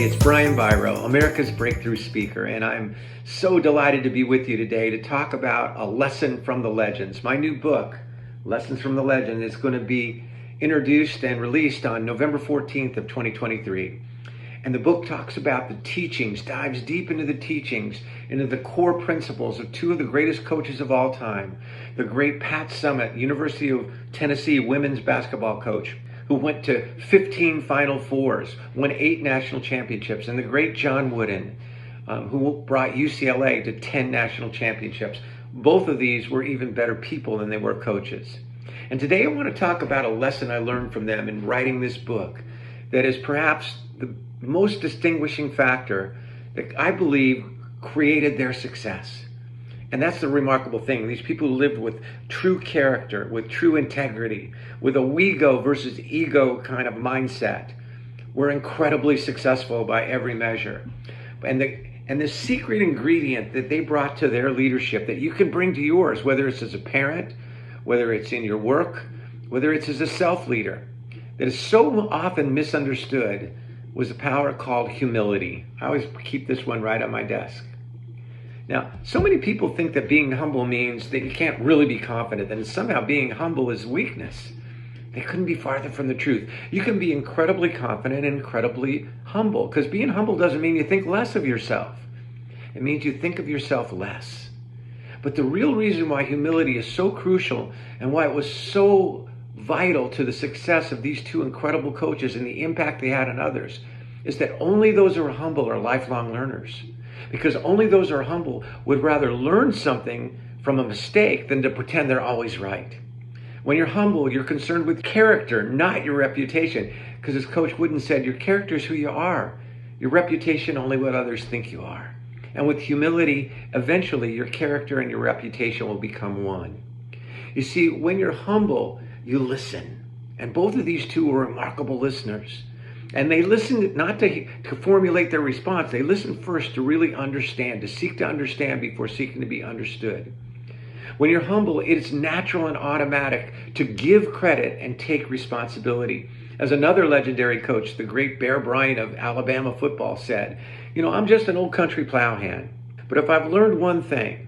everybody. It's Brian Biro, America's breakthrough speaker, and I'm so delighted to be with you today to talk about a lesson from the legends. My new book, Lessons from the Legend, is going to be introduced and released on November 14th of 2023. And the book talks about the teachings, dives deep into the teachings, into the core principles of two of the greatest coaches of all time. The great Pat Summitt, University of Tennessee women's basketball coach, who went to 15 Final Fours, won 8 national championships, and the great John Wooden, who brought UCLA to 10 national championships. Both of these were even better people than they were coaches. And today I want to talk about a lesson I learned from them in writing this book that is perhaps the most distinguishing factor that I believe created their success. And that's the remarkable thing. These people who lived with true character, with true integrity, with a we-go versus ego kind of mindset, were incredibly successful by every measure. And the secret ingredient that they brought to their leadership that you can bring to yours, whether it's as a parent, whether it's in your work, whether it's as a self-leader, that is so often misunderstood, was a power called humility. I always keep this one right on my desk. Now, so many people think that being humble means that you can't really be confident, and somehow being humble is weakness. They couldn't be farther from the truth. You can be incredibly confident and incredibly humble, because being humble doesn't mean you think less of yourself. It means you think of yourself less. But the real reason why humility is so crucial and why it was so vital to the success of these two incredible coaches and the impact they had on others is that only those who are humble are lifelong learners. Because only those who are humble would rather learn something from a mistake than to pretend they're always right. When you're humble, you're concerned with character, not your reputation. Because as Coach Wooden said, your character is who you are. Your reputation only what others think you are. And with humility, eventually your character and your reputation will become one. You see, when you're humble, you listen. And both of these two were remarkable listeners. And they listened not to formulate their response. They listened first to really understand, to seek to understand before seeking to be understood. When you're humble, it's natural and automatic to give credit and take responsibility. As another legendary coach, the great Bear Bryant of Alabama football said, I'm just an old country plowhand. But if I've learned one thing,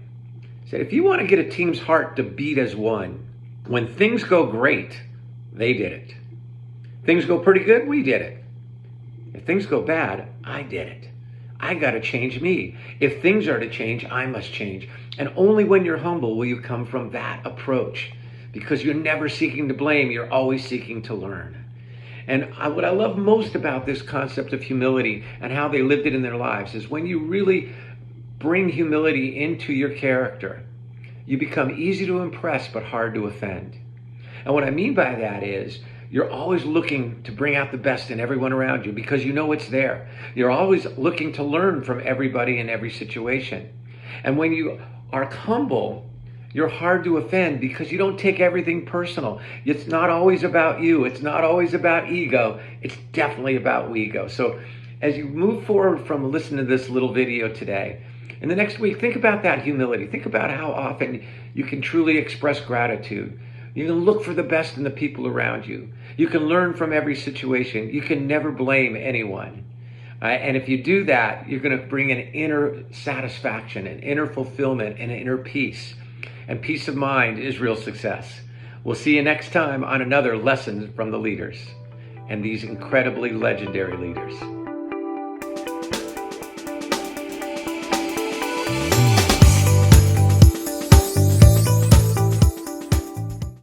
he said, if you want to get a team's heart to beat as one, when things go great, they did it. Things go pretty good, we did it. If things go bad, I did it. I got to change me. If things are to change, I must change. And only when you're humble will you come from that approach, because you're never seeking to blame. You're always seeking to learn. And what I love most about this concept of humility and how they lived it in their lives is when you really bring humility into your character, you become easy to impress but hard to offend. And what I mean by that is you're always looking to bring out the best in everyone around you because you know it's there. You're always looking to learn from everybody in every situation. And when you are humble, you're hard to offend because you don't take everything personal. It's not always about you. It's not always about ego. It's definitely about we-go. So as you move forward from listening to this little video today, in the next week, think about that humility. Think about how often you can truly express gratitude. You can look for the best in the people around you. You can learn from every situation. You can never blame anyone. And if you do that, you're going to bring an inner satisfaction, an inner fulfillment, and an inner peace. And peace of mind is real success. We'll see you next time on another Lesson from the Leaders and these incredibly legendary leaders.